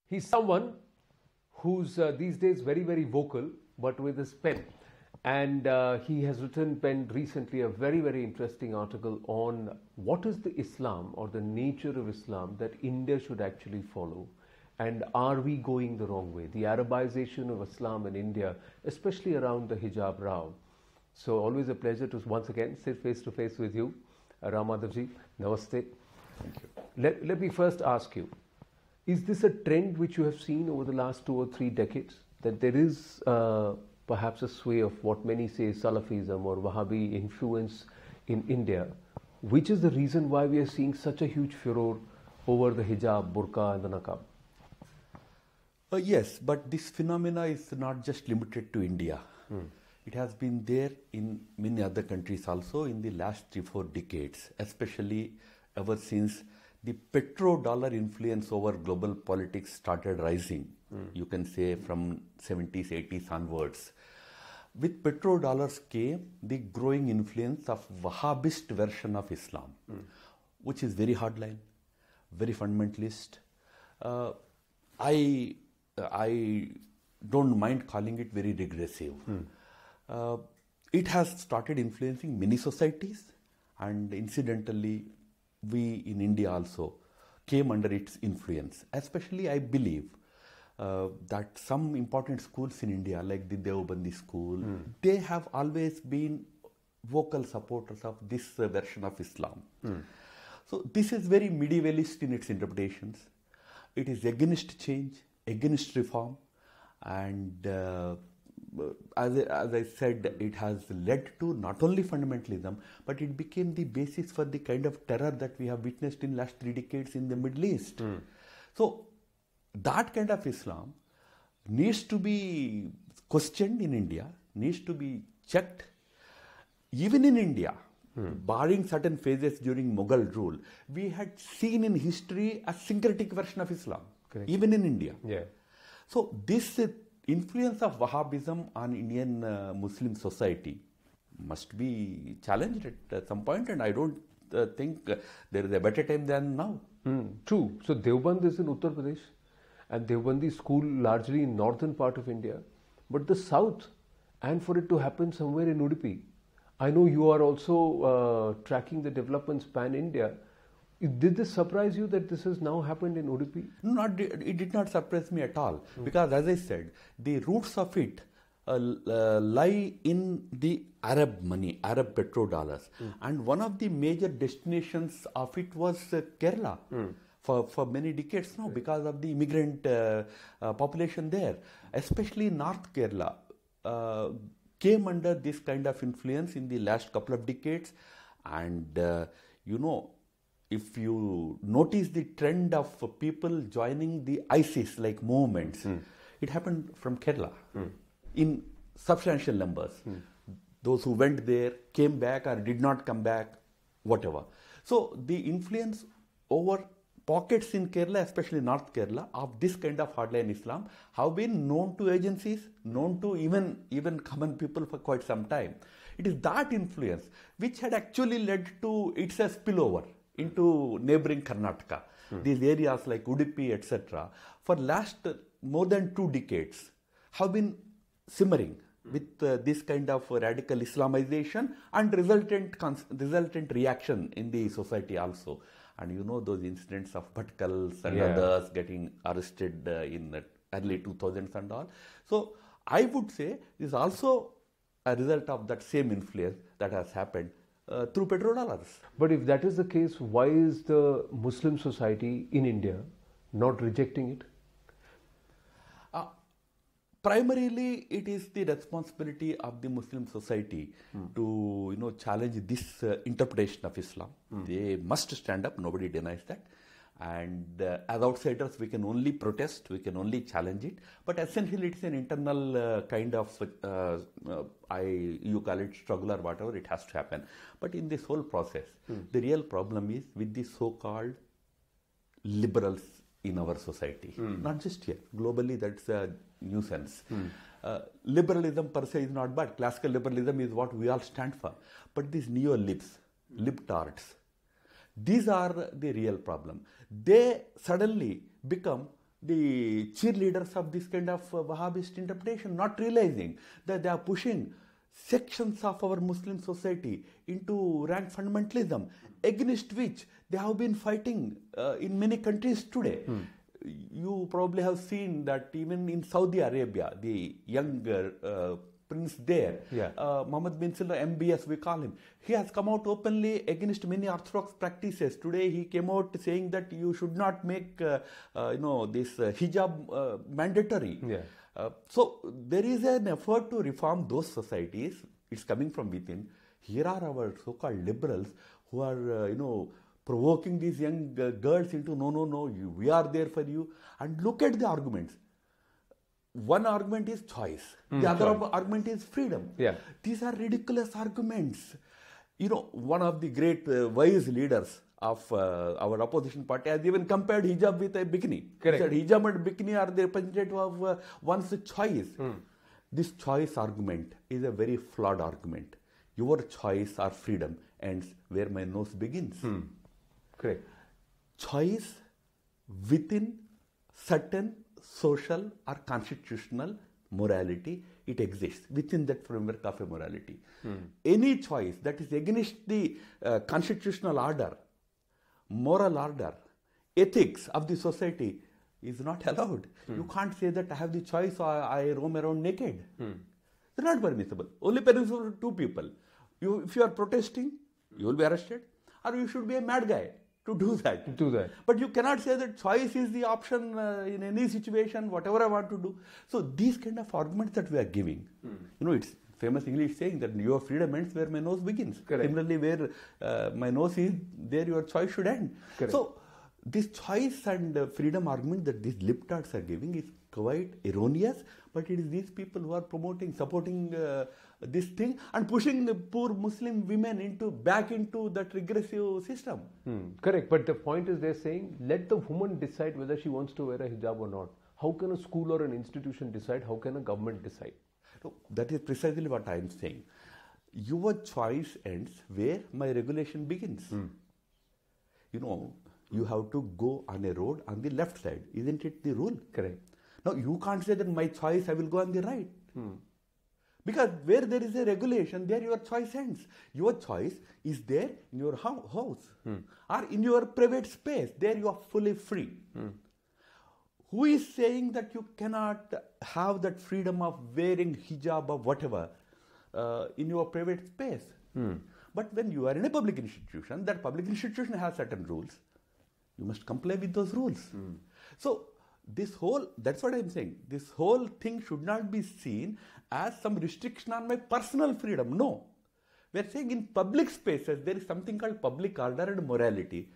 He's someone who's these days very, very vocal, but with his pen. And he has penned recently a very, very interesting article on what is the Islam or the nature of Islam that India should actually follow. And are we going the wrong way? The Arabization of Islam in India, especially around the hijab row. So always a pleasure to once again sit face to face with you. Madhavji, namaste. Thank you. Let me first ask you, is this a trend which you have seen over the last 2 or 3 decades? That there is perhaps a sway of what many say Salafism or Wahhabi influence in India, which is the reason why we are seeing such a huge furor over the hijab, burqa and the niqab? Yes, but this phenomena is not just limited to India. It has been there in many other countries also in the last 3-4 decades, especially ever since the petrodollar influence over global politics started rising. You can say from 70s, 80s onwards. With petrodollars came the growing influence of Wahhabist version of Islam, which is very hardline, very fundamentalist. I don't mind calling it very regressive. It has started influencing many societies, and incidentally, we in India also came under its influence. Especially, I believe that some important schools in India, like the Deobandi school, they have always been vocal supporters of this version of Islam. So this is very medievalist in its interpretations. It is against change, against reform, and as I said, it has led to not only fundamentalism, but it became the basis for the kind of terror that we have witnessed in the last 3 decades in the Middle East. So that kind of Islam needs to be questioned in India, needs to be checked. Even in India, barring certain phases during Mughal rule, we had seen in history a syncretic version of Islam, even in India. Yeah. So this influence of Wahhabism on Indian Muslim society must be challenged at some point, and I don't think there is a better time than now. True. So Deoband is in Uttar Pradesh, and Deobandi school largely in northern part of India, but the south, and for it to happen somewhere in Udupi. I know you are also tracking the developments pan-India. Did this surprise you that this has now happened in Udupi? No, it did not surprise me at all, because as I said, the roots of it lie in the Arab money, Arab petrodollars. And one of the major destinations of it was Kerala for many decades now, because of the immigrant population there, especially North Kerala. Came under this kind of influence in the last couple of decades, and if you notice the trend of people joining the ISIS like movements, it happened from Kerala in substantial numbers. Those who went there came back or did not come back, whatever. So the influence over pockets in Kerala, especially North Kerala, of this kind of hardline Islam have been known to agencies, known to even common people for quite some time. It is that influence which had actually led to its spillover into neighboring Karnataka. These areas like Udupi, etc., for last more than 2 decades have been simmering with this kind of radical Islamization and resultant reaction in the society also. And you know those incidents of Bhatkals and others getting arrested in the early 2000s and all. So I would say this is also a result of that same influence that has happened through petrodollars. But if that is the case, why is the Muslim society in India not rejecting it? Primarily, it is the responsibility of the Muslim society to challenge this interpretation of Islam. They must stand up. Nobody denies that. And as outsiders, we can only protest. We can only challenge it. But essentially, it's an internal kind of you call it struggle or whatever. It has to happen. But in this whole process, the real problem is with the so-called liberals in our society. Not just here. Globally, that's a nuisance. Liberalism per se is not bad. Classical liberalism is what we all stand for. But these neo-libs, libtards, these are the real problem. They suddenly become the cheerleaders of this kind of Wahhabist interpretation, not realizing that they are pushing sections of our Muslim society into rank fundamentalism, against which they have been fighting in many countries today. You probably have seen that even in Saudi Arabia, the younger prince there, Mohammed bin Salman, MBS we call him, he has come out openly against many orthodox practices. Today he came out saying that you should not make this hijab mandatory. So there is an effort to reform those societies. It's coming from within. Here are our so-called liberals who are provoking these young girls into no, we are there for you. And look at the arguments. One argument is choice. The other argument is freedom. These are ridiculous arguments. One of the great wise leaders of our opposition party has even compared hijab with a bikini. Correct. He said hijab and bikini are the representative of one's choice. This choice argument is a very flawed argument. Your choice or freedom ends where my nose begins. Correct. Choice within certain social or constitutional morality, it exists within that framework of a morality. Any choice that is against the constitutional order, moral order, ethics of the society is not allowed. You can't say that I have the choice or I roam around naked. It's not permissible. Only permissible for two people. If you are protesting, you will be arrested, or you should be a mad guy to do that. But you cannot say that choice is the option in any situation, whatever I want to do. So these kind of arguments that we are giving, it's famous English saying that your freedom ends where my nose begins. Correct. Similarly, where my nose is, there your choice should end. Correct. So this choice and freedom argument that these libtards are giving is quite erroneous, but it is these people who are supporting this thing and pushing the poor Muslim women back into that regressive system. Correct, but the point is they're saying let the woman decide whether she wants to wear a hijab or not. How can a school or an institution decide? How can a government decide? No, that is precisely what I am saying. Your choice ends where my regulation begins. You have to go on a road on the left side. Isn't it the rule? Correct. Now, you can't say that my choice, I will go on the right. Because where there is a regulation, there your choice ends. Your choice is there in your house or in your private space. There you are fully free. Who is saying that you cannot have that freedom of wearing hijab or whatever in your private space? But when you are in a public institution, that public institution has certain rules. You must comply with those rules. So that's what I'm saying. This whole thing should not be seen as some restriction on my personal freedom. No. We're saying in public spaces, there is something called public order and morality.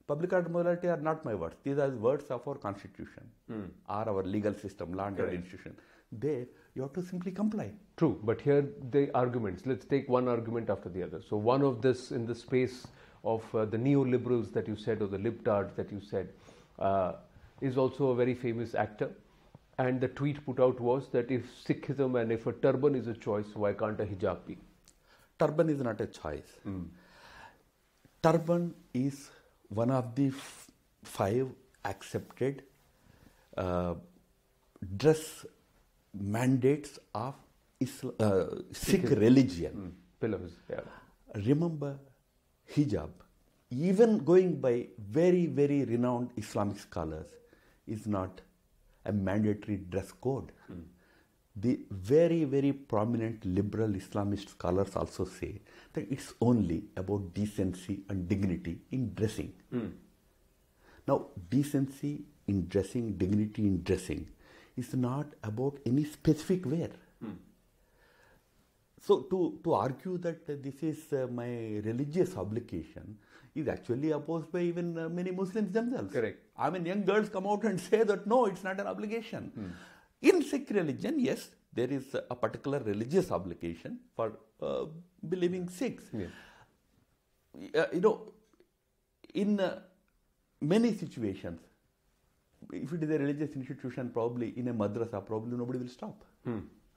Public order and morality are not my words. These are words of our constitution or our legal system, law and order institution. There, you have to simply comply. True, but here the arguments. Let's take one argument after the other. So one of this in the space of the neoliberals that you said, or the libtards that you said, is also a very famous actor. And the tweet put out was that if Sikhism and if a turban is a choice, why can't a hijab be? Turban is not a choice. Turban is one of the 5 accepted dress mandates of Sikh religion. Pillars, Remember, hijab, even going by very, very renowned Islamic scholars, is not a mandatory dress code. The very, very prominent liberal Islamist scholars also say that it's only about decency and dignity in dressing. Now, decency in dressing, dignity in dressing is not about any specific wear. So to argue that this is my religious obligation is actually opposed by even many Muslims themselves. Correct. I mean, young girls come out and say that no, it's not an obligation. In Sikh religion, yes, there is a particular religious obligation for believing Sikhs. In many situations, if it is a religious institution, probably in a madrasa, probably nobody will stop.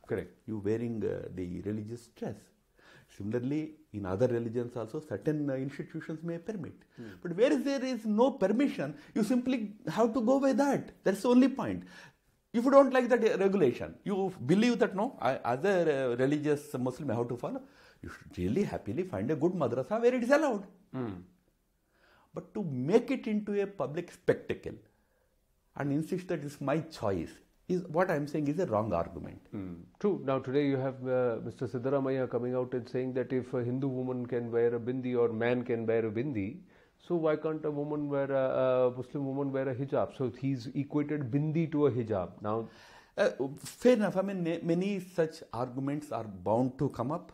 Correct. You wearing the religious dress. Similarly, in other religions also, certain institutions may permit. But where there is no permission, you simply have to go by that. That's the only point. If you don't like that regulation, you believe that no, as a religious Muslim, I have to follow, you should really happily find a good madrasa where it is allowed. But to make it into a public spectacle and insist that it's my choice, is what I am saying is a wrong argument. True. Now today you have Mr. Siddaramaiah coming out and saying that if a Hindu woman can wear a bindi or man can wear a bindi, so why can't a woman wear a Muslim woman wear a hijab? So he's equated bindi to a hijab. Now, fair enough. I mean, many such arguments are bound to come up.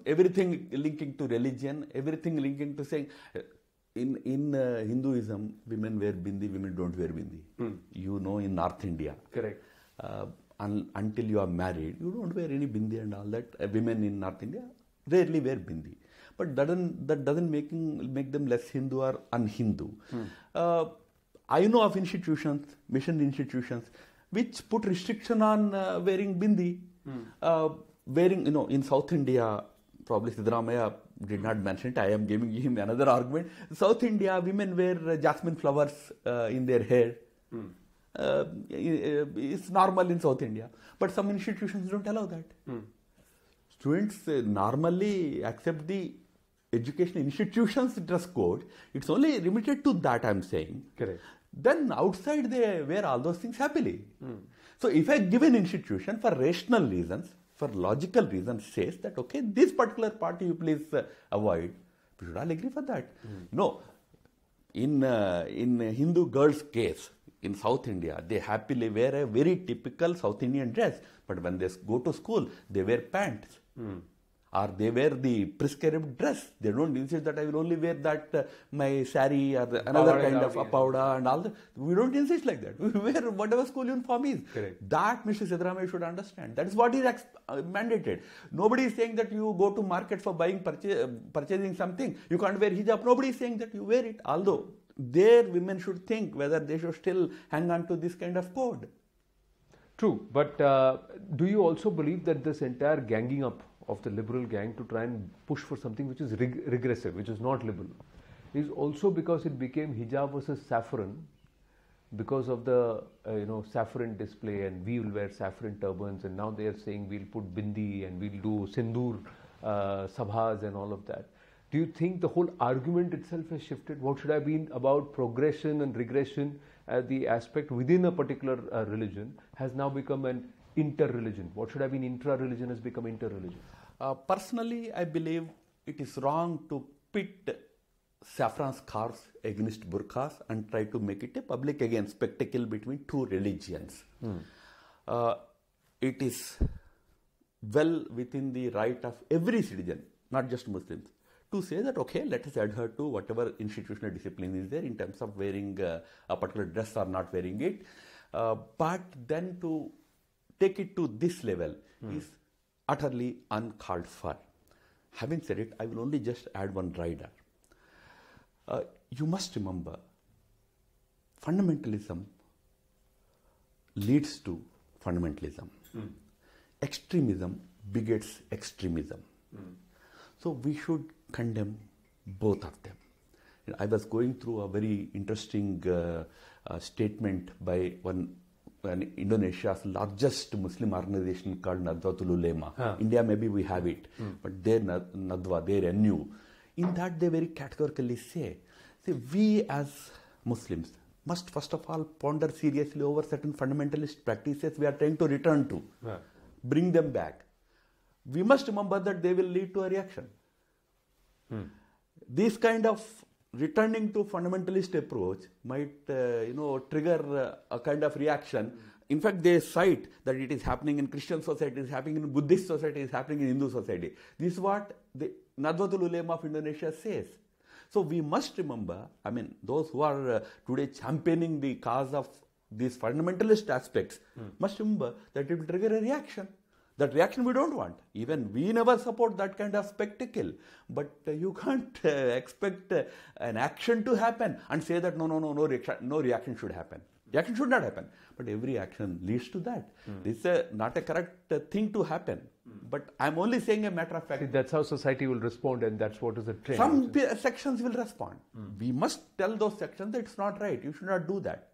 Everything linking to religion, everything linking to saying. In Hinduism, women wear bindi, women don't wear bindi. You know, in North India. Correct. Until you are married, you don't wear any bindi and all that. Women in North India rarely wear bindi. But that doesn't make them less Hindu or un-Hindu. I know of institutions, mission institutions, which put restriction on wearing bindi. Wearing, in South India, probably Siddaramaiah did not mention it. I am giving him another argument. South India, women wear jasmine flowers in their hair. It's normal in South India. But some institutions don't allow that. Students normally accept the educational institutions dress code. It's only limited to that, I'm saying. Correct. Then outside they wear all those things happily. So if a given institution, for rational reasons, for logical reasons, says that, okay, this particular party you please avoid, we should all agree for that. No, in Hindu girls' case, in South India, they happily wear a very typical South Indian dress. But when they go to school, they wear pants. Or they wear the prescribed dress. They don't insist that I will only wear that my sari or another kind of apauda and all that. We don't insist like that. We wear whatever school uniform is. Correct. That Mr. Siddaramaiah should understand. That is what is mandated. Nobody is saying that you go to market for purchasing something. You can't wear hijab. Nobody is saying that you wear it. Although their women should think whether they should still hang on to this kind of code. True. But do you also believe that this entire ganging up of the liberal gang to try and push for something which is regressive, which is not liberal, is also because it became hijab versus saffron, because of the saffron display, and we will wear saffron turbans, and now they are saying we'll put bindi and we'll do sindoor sabhas and all of that. Do you think the whole argument itself has shifted? What should have been about progression and regression, the aspect within a particular religion has now become an inter-religion. What should have been intra-religion has become inter-religion. Personally, I believe it is wrong to pit saffron scarves against burqas and try to make it a public spectacle between two religions. It is well within the right of every citizen, not just Muslims, to say that, okay, let us adhere to whatever institutional discipline is there in terms of wearing a particular dress or not wearing it. But then to take it to this level is utterly uncalled for. Having said it, I will only just add one rider. You must remember, fundamentalism leads to fundamentalism. Extremism begets extremism. So we should condemn both of them. I was going through a very interesting statement by one Indonesia's largest Muslim organization called Nahdlatul Ulama. India, maybe we have it, but their Nadwa, their NU, in that they very categorically say, we as Muslims must first of all ponder seriously over certain fundamentalist practices we are trying to return to, bring them back. We must remember that they will lead to a reaction. This kind of returning to fundamentalist approach might trigger a kind of reaction. In fact, they cite that it is happening in Christian society, it is happening in Buddhist society, it is happening in Hindu society. This is what the Nahdlatul Ulama of Indonesia says. So we must remember, those who are today championing the cause of these fundamentalist aspects must remember that it will trigger a reaction. That reaction we don't want. Even we never support that kind of spectacle. But you can't expect an action to happen and say that no reaction should happen. The action should not happen. But every action leads to that. This is not a correct thing to happen. But I'm only saying a matter of fact. See, that's how society will respond, and that's what is the trend. Some sections will respond. We must tell those sections that it's not right. You should not do that.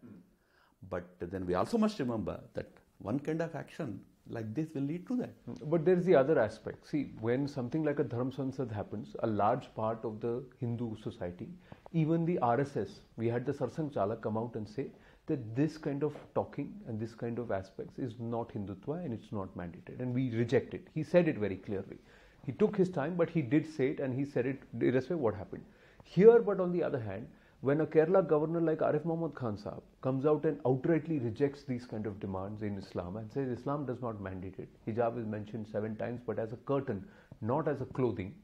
But then we also must remember that one kind of action like this will lead to that. But there is the other aspect. See, when something like a Dharm Sansad happens, a large part of the Hindu society, even the RSS, we had the Sarsang Chalak come out and say that this kind of talking and this kind of aspects is not Hindutva and it's not mandated, and we reject it. He said it very clearly. He took his time, but he did say it, and he said it irrespective of what happened. Here, but on the other hand, when a Kerala governor like Arif Mohammad Khan Saab comes out and outrightly rejects these kind of demands in Islam and says Islam does not mandate it. Hijab is mentioned 7 times, but as a curtain, not as a clothing.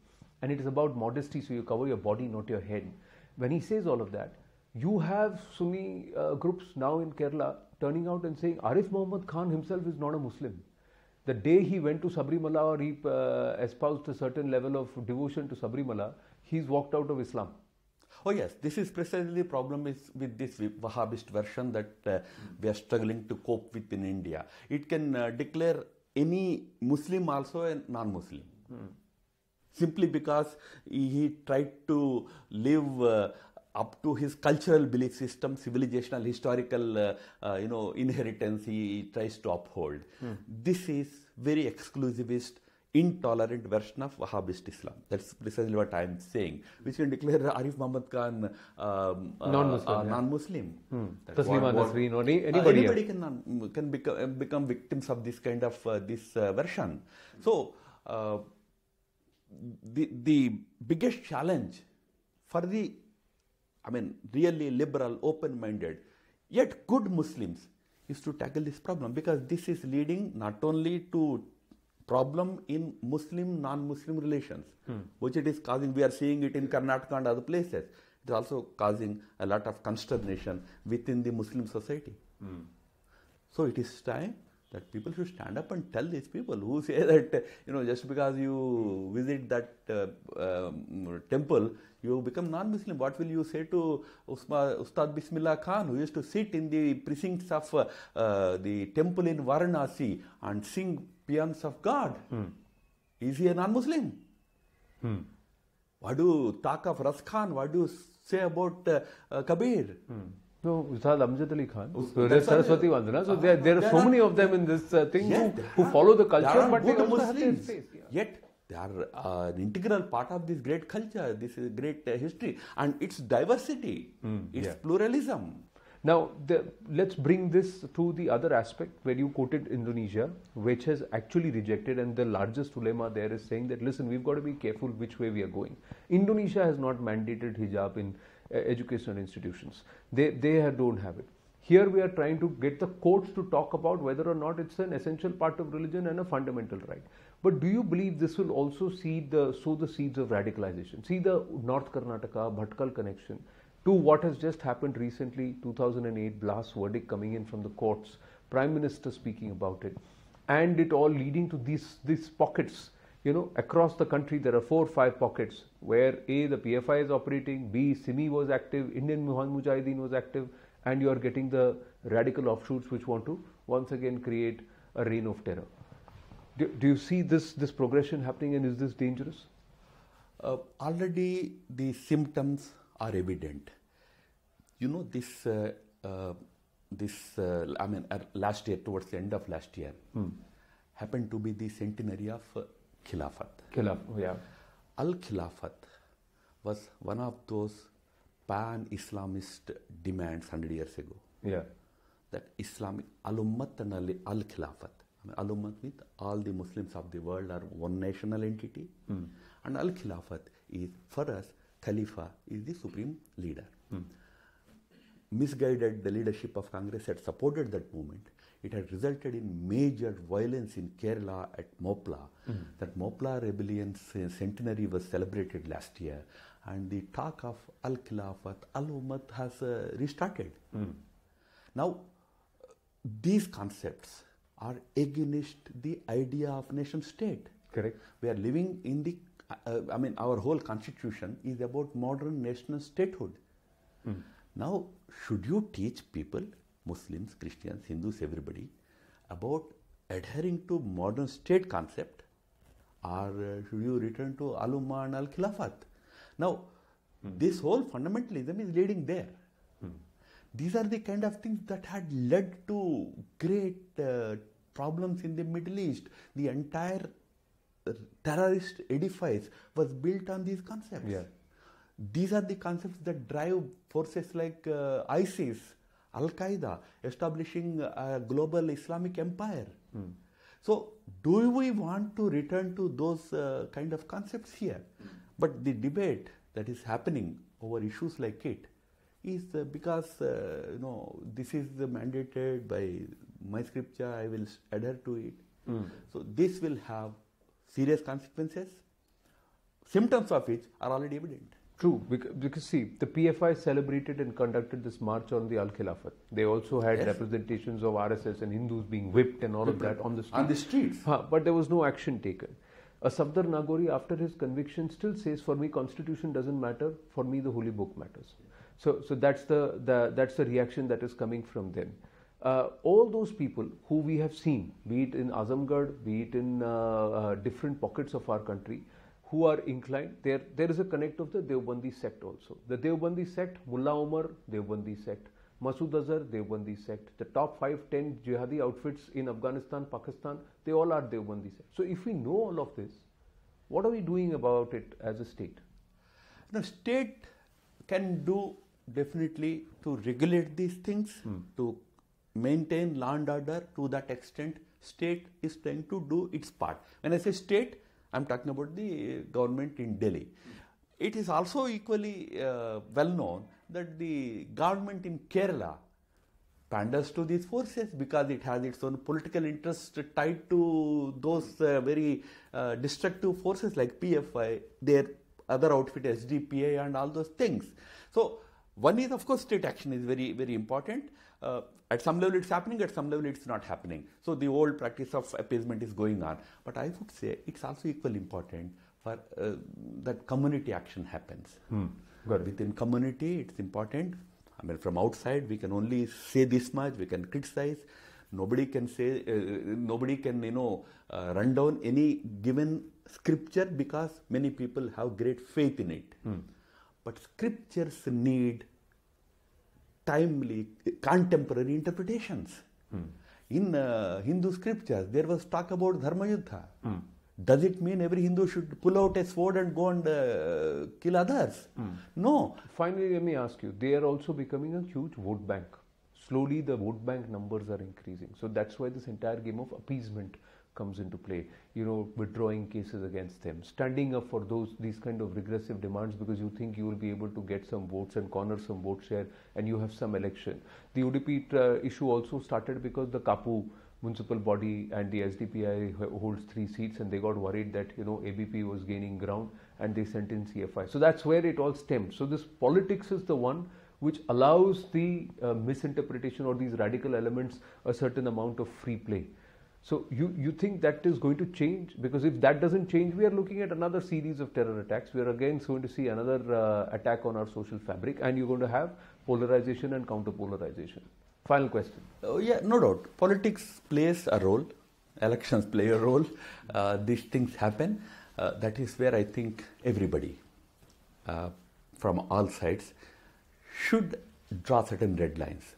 And it is about modesty, so you cover your body, not your head. When he says all of that, you have Sunni groups now in Kerala turning out and saying Arif Mohammad Khan himself is not a Muslim. The day he went to Sabrimala or he espoused a certain level of devotion to Sabrimala, he's walked out of Islam. Oh yes, this is precisely the problem is with this Wahhabist version that we are struggling to cope with in India. It can declare any Muslim also a non-Muslim. Simply because he tried to live up to his cultural belief system, civilizational, historical, inheritance he tries to uphold. This is very exclusivist, intolerant version of Wahhabist Islam. That's precisely what I am saying. Which can declare Arif Muhammad Khan non-Muslim. Taslima Nasreen or anybody can become victims of this kind of this version. So the biggest challenge for the really liberal, open-minded, yet good Muslims is to tackle this problem, because this is leading not only to problem in Muslim, non-Muslim relations, which it is causing. We are seeing it in Karnataka and other places. It is also causing a lot of consternation within the Muslim society. So it is time that people should stand up and tell these people who say that, just because you visit that temple, you become non-Muslim. What will you say to Ustad Bismillah Khan, who used to sit in the precincts of the temple in Varanasi and sing paeans of God? Is he a non-Muslim? What do you talk of Ras Khan? What do you say about Kabir? No, Ustad Amjad Ali Khan. So there's Saraswati Vandana. So there are so many of them in this thing who follow the culture, but they also have their space. Yet they are an integral part of this great culture, this great history, and its diversity, its pluralism. Now, let's bring this to the other aspect where you quoted Indonesia, which has actually rejected, and the largest ulema there is saying that, listen, we've got to be careful which way we are going. Indonesia has not mandated hijab in educational institutions. They don't have it. Here we are trying to get the courts to talk about whether or not it's an essential part of religion and a fundamental right. But do you believe this will also sow the seeds of radicalization? See the North Karnataka, Bhatkal connection to what has just happened recently, 2008 blast verdict coming in from the courts, Prime Minister speaking about it, and it all leading to these pockets. Across the country there are 4 or 5 pockets where A, the PFI is operating, B, Simi was active, Indian Mujahideen was active, and you are getting the radical offshoots which want to once again create a reign of terror. Do you see this progression happening, and is this dangerous? Already the symptoms are evident. Last year, towards the end of last year, happened to be the centenary of Khilafat. Al-Khilafat was one of those pan-Islamist demands 100 years ago. That Islamic al-Ummat and al-Khilafat. Al-Ummat means all the Muslims of the world are one national entity, and al-Khilafat is, for us, Khalifa is the supreme leader. Misguided the leadership of Congress had supported that movement. It had resulted in major violence in Kerala at Mopla. That Mopla rebellion centenary was celebrated last year, and the talk of al-Khilafat, al-Ummat has restarted. Now, these concepts are against the idea of nation state. Correct. We are living in the our whole constitution is about modern national statehood. Now, should you teach people Muslims, Christians, Hindus, everybody, about adhering to modern state concept, or should you return to Al-Ummah and Al-Khilafat? Now, this whole fundamentalism is leading there. These are the kind of things that had led to great problems in the Middle East. The entire terrorist edifice was built on these concepts. Yeah. These are the concepts that drive forces like ISIS, Al-Qaeda, establishing a global Islamic empire. So, do we want to return to those kind of concepts here? But the debate that is happening over issues like it is because this is mandated by my scripture, I will adhere to it. So this will have serious consequences, symptoms of which are already evident. True, because see, the PFI celebrated and conducted this march on the Al-Khilafat. They also had representations of RSS and Hindus being whipped and all of that on the streets. On the streets. But there was no action taken. Safdar Nagori, after his conviction, still says, for me, constitution doesn't matter, for me, the holy book matters. So that's the reaction that is coming from them. All those people who we have seen, be it in Azamgarh, be it in different pockets of our country, who are inclined, there is a connect of the Deobandi sect also. The Deobandi sect, Mullah Omar, Deobandi sect, Masood Azhar, Deobandi sect. The top 5-10 jihadi outfits in Afghanistan, Pakistan, they all are Deobandi sect. So if we know all of this, what are we doing about it as a state? The state can do definitely to regulate these things, to maintain law and order. To that extent, state is trying to do its part. When I say state, I am talking about the government in Delhi. It is also equally well known that the government in Kerala panders to these forces because it has its own political interest tied to those very destructive forces like PFI, their other outfit SDPI and all those things. So one is, of course, state action is very, very important. At some level it's happening, at some level it's not happening. So the old practice of appeasement is going on. But I would say it's also equally important for that community action happens. Within community, it's important. I mean, from outside, we can only say this much, we can criticize. Nobody can say, nobody can, run down any given scripture because many people have great faith in it. But scriptures need timely, contemporary interpretations. In Hindu scriptures, there was talk about Dharma Yuddha. Does it mean every Hindu should pull out a sword and go and kill others? No. Finally, let me ask you, they are also becoming a huge vote bank. Slowly, the vote bank numbers are increasing. So that's why this entire game of appeasement comes into play. Withdrawing cases against them, standing up for these kind of regressive demands because you think you will be able to get some votes and corner some vote share and you have some election. The UDP issue also started because the Kapu municipal body and the SDPI holds 3 seats and they got worried that ABP was gaining ground and they sent in CFI. So that's where it all stemmed. So this politics is the one which allows the misinterpretation or these radical elements a certain amount of free play. So you think that is going to change? Because if that doesn't change, we are looking at another series of terror attacks. We are again going to see another attack on our social fabric and you're going to have polarization and counter-polarization. Final question. Yeah, no doubt. Politics plays a role. Elections play a role. These things happen. That is where I think everybody from all sides should draw certain red lines.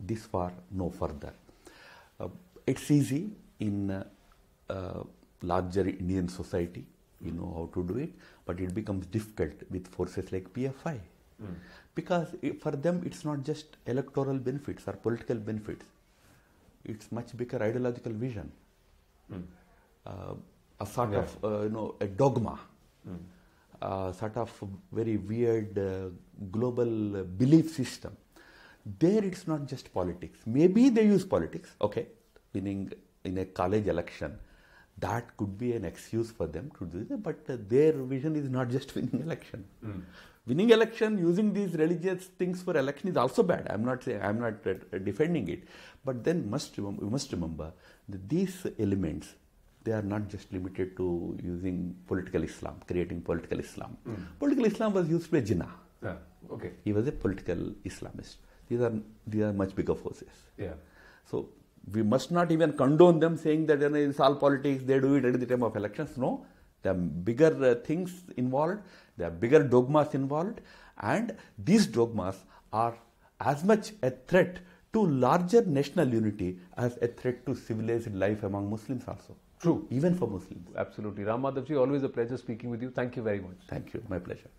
This far, no further. It's easy in larger Indian society. You know how to do it. But it becomes difficult with forces like PFI. Because for them it's not just electoral benefits or political benefits. It's much bigger ideological vision. A sort of a dogma. Sort of very weird global belief system. There it's not just politics. Maybe they use politics, okay, meaning in a college election. That could be an excuse for them to do that, but their vision is not just winning election. Winning election using these religious things for election is also bad. I'm not defending it, but then we must remember that these elements, they are not just limited to using political Islam, creating political Islam. Political Islam was used by Jinnah. Okay. He was a political Islamist. These are much bigger forces. Yeah. So we must not even condone them, saying that it's all politics, they do it at the time of elections. No, there are bigger things involved, there are bigger dogmas involved, and these dogmas are as much a threat to larger national unity as a threat to civilized life among Muslims also. True. Even for Muslims. Absolutely. Ram Madhavji, always a pleasure speaking with you. Thank you very much. Thank you. My pleasure.